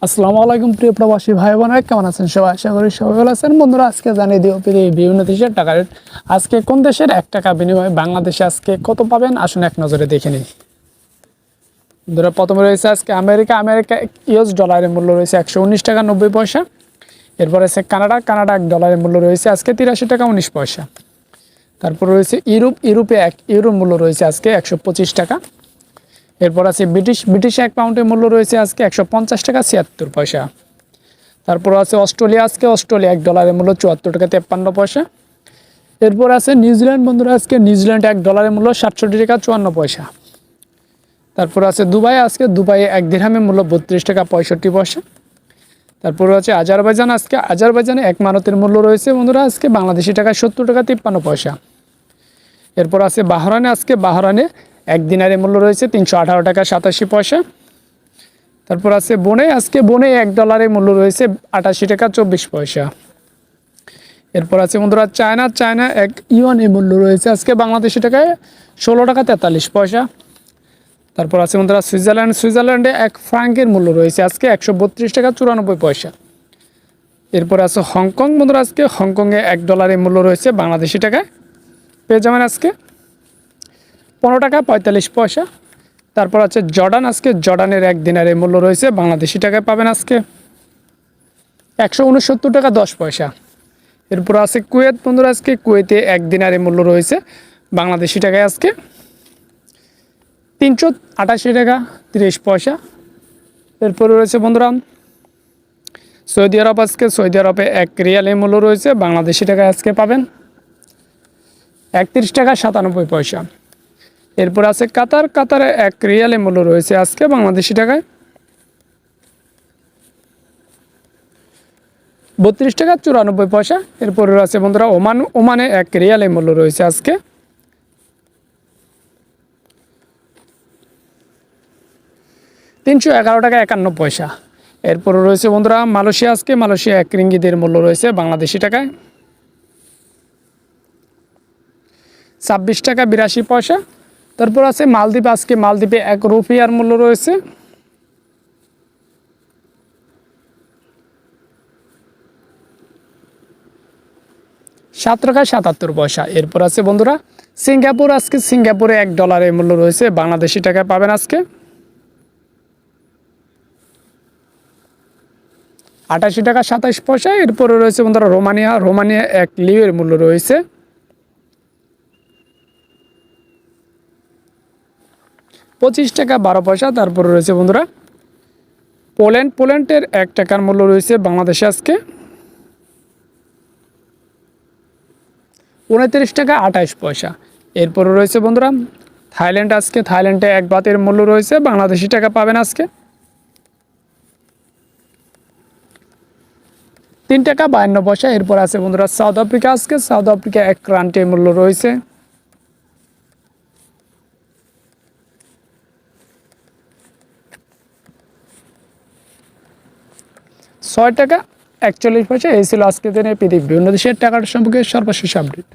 আসসালামু আলাইকুম প্রিয় প্রবাসী ভাই বোনেরা, কেমন আছেন সবাই? আশা করি সবাই ভালো আছেন। বন্ধুরা, আজকে জানিয়ে দিও বিভিন্ন দেশের টাকা রেট। আজকে কোন দেশের 1 টাকা বিনিময়ে বাংলাদেশে আজকে কত পাবেন, আসুন এক নজরে দেখে নিই। বন্ধুরা, প্রথমে রয়েছে আজকে আমেরিকা ইউএস ডলারের মূল্য রয়েছে 119 টাকা 90 পয়সা। এরপর আছে কানাডা $1 মূল্য রয়েছে আজকে 83 টাকা 19 পয়সা। তারপর রয়েছে ইউরোপে 1 ইউরোর মূল্য রয়েছে আজকে 125 টাকা। এরপর আছে ব্রিটিশ 1 পাউন্ডের মূল্য রয়েছে আজকে 150 টাকা 76 পয়সা। তারপর আছে অস্ট্রেলিয়া $1 মূল্য 74 টাকা 53 পয়সা। এরপর আছে নিউজিল্যান্ড। বন্ধুরা, আজকে নিউজিল্যান্ড $1 মূল্য 67 টাকা 54 পয়সা। তারপর আছে দুবাই 1 দিরহামের মূল্য 32 টাকা 65 পয়সা। তারপর আছে আজারবাইজানে 1 মানতের মূল্য রয়েছে বন্ধুরা আজকে বাংলাদেশি টাকায় 70 টাকা 53 পয়সা। এরপর আছে বাহরাইনে 1 দিনারের মূল্য রয়েছে 318 টাকা 87 পয়সা। তারপর আছে বনে $1 মূল্য রয়েছে 88 টাকা 24 পয়সা। এরপর আছে বন্ধুরা চায়না 1 ইউয়ানের মূল্য রয়েছে আজকে বাংলাদেশি টাকায় 16 টাকা 43 পয়সা। তারপর আছে বন্ধুরা সুইজারল্যান্ডে 1 ফ্রাঙ্কের মূল্য রয়েছে আজকে 132 টাকা 94 পয়সা। এরপর আছে হংকং। বন্ধুরা, আজকে হংকংয়ে $1 মূল্য রয়েছে বাংলাদেশি টাকায় পেয়ে যাবেন আজকে 15 টাকা 45 পয়সা। তারপর আছে জর্ডানের 1 দিনারের মূল্য রয়েছে বাংলাদেশি টাকায় পাবেন আজকে 169 টাকা 10 পয়সা। এরপর আছে কুয়েত। বন্ধুরা, আজকে কুয়েতে 1 দিনারের মূল্য রয়েছে বাংলাদেশি টাকায় আজকে 388 টাকা 30 পয়সা। এরপর রয়েছে বন্ধুরা সৌদি আরবে 1 রিয়ালের মূল্য রয়েছে বাংলাদেশি টাকায় আজকে পাবেন 31 টাকা 97 পয়সা। এরপর আছে কাতারে 1 রিয়ালের মূল্য রয়েছে আজকে বাংলাদেশি টাকায় 32 টাকা 94 পয়সা। এরপর আছে বন্ধুরা ওমানে 1 রিয়ালের মূল্য রয়েছে আজকে 311 টাকা 51 পয়সা। এরপর রয়েছে বন্ধুরা মালয়েশিয়া 1 রিঙ্গিতের মূল্য রয়েছে বাংলাদেশি টাকায় 26 টাকা 82 পয়সা। তারপর আছে মালদ্বীপে 1 রুপিয়ার মূল্য রয়েছে 7 টাকা 77 পয়সা। এরপর আছে বন্ধুরা সিঙ্গাপুরে $1 মূল্য রয়েছে বাংলাদেশি টাকায় পাবেন আজকে 88 টাকা 27 পয়সা। এরপরে রয়েছে বন্ধুরা রোমানিয়া 1 লিওর মূল্য রয়েছে 25 টাকা 12 পয়সা। তারপরে রয়েছে বন্ধুরা পোল্যান্ডের 1 টাকার মূল্য রয়েছে বাংলাদেশে আজকে 29 টাকা 28 পয়সা। এরপরে রয়েছে বন্ধুরা থাইল্যান্ডে 1 বাতের মূল্য রয়েছে বাংলাদেশি টাকা পাবেন আজকে 3 টাকা 52 পয়সা। এরপর আছে বন্ধুরা সাউথ আফ্রিকা 1 রান্টের মূল্য রয়েছে 6 টাকা 41 পয়সা। এই ছিল আজকের দিনে পৃথিবীর বিভিন্ন দেশের টাকার সম্পর্কে সর্বশেষ আপডেট।